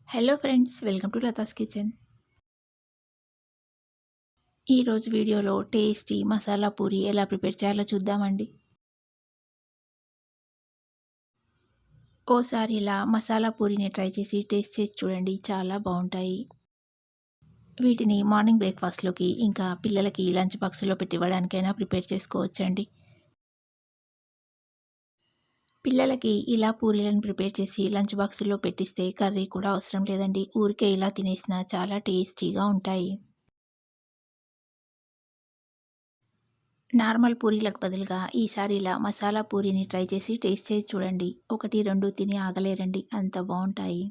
Hello friends, welcome to Latha's kitchen. ఈరోజు వీడియోలో tasty masala puri ఎలా ప్రిపేర్ చేయాలో చూద్దామండి. ఓసారి ఇలా మసాలా పూరిని ట్రై చేసి టేస్ట్ చేసి చూడండి, చాలా బాగుంటాయి. వీటిని మార్నింగ్ బ్రేక్ఫాస్ట్లోకి ఇంకా పిల్లలకి లంచ్ బాక్స్లో పెట్టివ్వడానికైనా ప్రిపేర్ చేసుకోవచ్చండి. పిల్లలకి ఇలా పూరీలను ప్రిపేర్ చేసి లంచ్ బాక్సుల్లో పెట్టిస్తే కర్రీ కూడా అవసరం లేదండి, ఊరికే ఇలా తినేసినా చాలా టేస్టీగా ఉంటాయి. నార్మల్ పూరీలకు బదులుగా ఈసారి ఇలా మసాలా పూరీని ట్రై చేసి టేస్ట్ చేసి చూడండి. 1, 2 తిని ఆగలేరండి, అంత బావుంటాయి.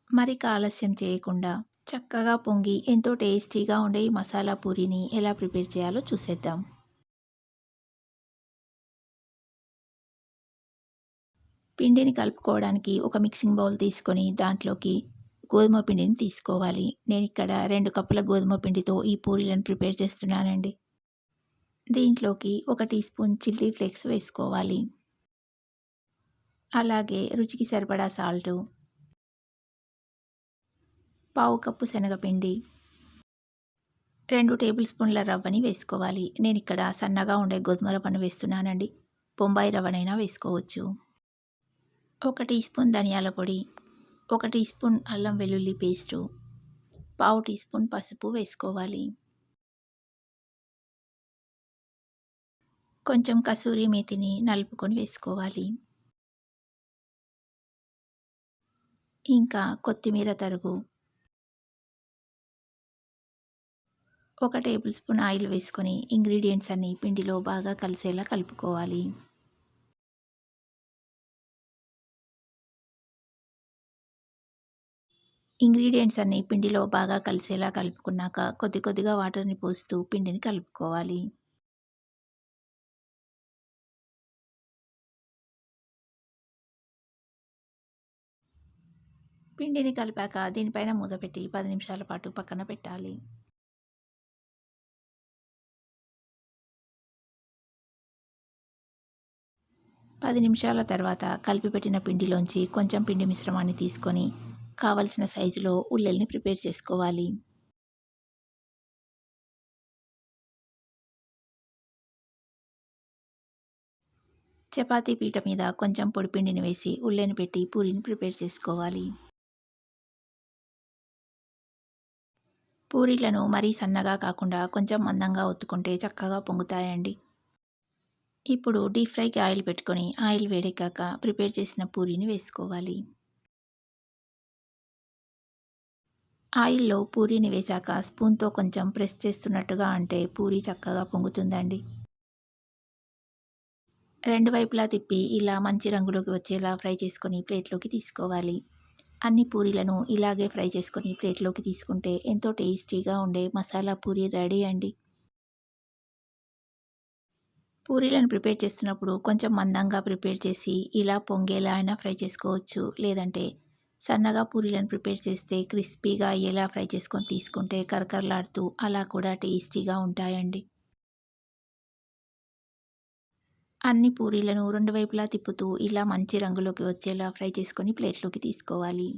మరిక ఆలస్యం చేయకుండా చక్కగా పొంగి ఎంతో టేస్టీగా ఉండే ఈ మసాలా పూరీని ఎలా ప్రిపేర్ చేయాలో చూసేద్దాం. పిండిని కలుపుకోవడానికి ఒక మిక్సింగ్ బౌల్ తీసుకొని దాంట్లోకి గోధుమ పిండిని తీసుకోవాలి. నేనిక్కడ 2 కప్పుల గోధుమ పిండితో ఈ పూరీలను ప్రిపేర్ చేస్తున్నానండి. దీంట్లోకి 1 టీ స్పూన్ చిల్లీ ఫ్లేక్స్ వేసుకోవాలి. అలాగే రుచికి సరిపడా సాల్టు, పావు కప్పు శనగపిండి, 2 టేబుల్ స్పూన్ల రవ్వని వేసుకోవాలి. నేనిక్కడ సన్నగా ఉండే గోధుమ రవ్వను వేస్తున్నానండి, బొంబాయి రవ్వనైనా వేసుకోవచ్చు. 1 టీ స్పూన్ ధనియాల పొడి, 1 టీ స్పూన్ అల్లం వెల్లుల్లి పేస్టు, పావు టీ స్పూన్ పసుపు వేసుకోవాలి. కొంచెం కసూరి మేతిని నలుపుకొని వేసుకోవాలి. ఇంకా కొత్తిమీర తరుగు, 1 టేబుల్ స్పూన్ ఆయిల్ వేసుకొని ఇంగ్రీడియంట్స్ అన్నీ పిండిలో బాగా కలిసేలా కలుపుకోవాలి. ఇంగ్రీడియంట్స్ అన్నీ పిండిలో బాగా కలిసేలా కలుపుకున్నాక కొద్ది కొద్దిగా వాటర్ని పోస్తూ పిండిని కలుపుకోవాలి. పిండిని కలిపాక దీనిపైన మూత పెట్టి 10 నిమిషాల పాటు పక్కన పెట్టాలి. పది నిమిషాల తర్వాత కలిపి పెట్టిన పిండిలోంచి కొంచెం పిండి మిశ్రమాన్ని తీసుకొని కావలసిన సైజులో ఉల్లెల్ని ప్రిపేర్ చేసుకోవాలి. చపాతీ పీట మీద కొంచెం పొడిపిండిని వేసి ఉల్లెని పెట్టి పూరిని ప్రిపేర్ చేసుకోవాలి. పూరీలను మరీ సన్నగా కాకుండా కొంచెం మందంగా ఒత్తుకుంటే చక్కగా పొంగుతాయండి. ఇప్పుడు డీప్ ఫ్రైకి ఆయిల్ పెట్టుకొని ఆయిల్ వేడెక్కాక ప్రిపేర్ చేసిన పూరీని వేసుకోవాలి. ఆయిల్లో పూరీని వేశాక స్పూన్తో కొంచెం ప్రెస్ చేస్తున్నట్టుగా అంటే పూరీ చక్కగా పొంగుతుందండి. 2 వైపులా తిప్పి ఇలా మంచి రంగులోకి వచ్చేలా ఫ్రై చేసుకొని ప్లేట్లోకి తీసుకోవాలి. అన్ని పూరీలను ఇలాగే ఫ్రై చేసుకొని ప్లేట్లోకి తీసుకుంటే ఎంతో టేస్టీగా ఉండే మసాలా పూరీ రెడీ అండి. పూరీలను ప్రిపేర్ చేస్తున్నప్పుడు కొంచెం మందంగా ప్రిపేర్ చేసి ఇలా పొంగేలా అయినా ఫ్రై చేసుకోవచ్చు. లేదంటే సన్నగా పూరీలను ప్రిపేర్ చేస్తే క్రిస్పీగా అయ్యేలా ఫ్రై చేసుకొని తీసుకుంటే కరకరలాడుతూ అలా కూడా టేస్టీగా ఉంటాయండి. అన్ని పూరీలను 2 వైపులా తిప్పుతూ ఇలా మంచి రంగులోకి వచ్చేలా ఫ్రై చేసుకొని ప్లేట్లోకి తీసుకోవాలి.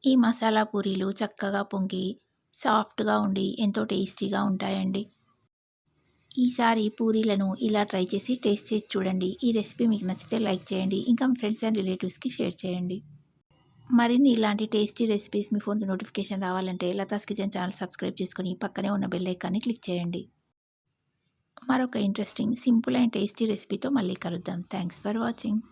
ఈ మసాలా పూరీలు చక్కగా పొంగి సాఫ్ట్‌గా ఉండి ఎంతో టేస్టీగా ఉంటాయండి. ఈసారి పూరీలను ఇలా ట్రై చేసి టేస్ట్ చేసి చూడండి. ఈ రెసిపీ మీకు నచ్చితే లైక్ చేయండి. ఇంకా మీ ఫ్రెండ్స్ అండ్ రిలేటివ్స్‌కి షేర్ చేయండి. మరిన్ని ఇలాంటి టేస్టీ రెసిపీస్ మీ ఫోన్‌కి నోటిఫికేషన్ రావాలంటే లతాస్ కిచెన్ ఛానల్ సబ్స్క్రైబ్ చేసుకొని పక్కనే ఉన్న బెల్ ఐకాన్‌ని క్లిక్ చేయండి. మరొక ఇంట్రెస్టింగ్, సింపుల్ అండ్ టేస్టీ రెసిపీతో మళ్ళీ కలుద్దాం. Thanks for watching.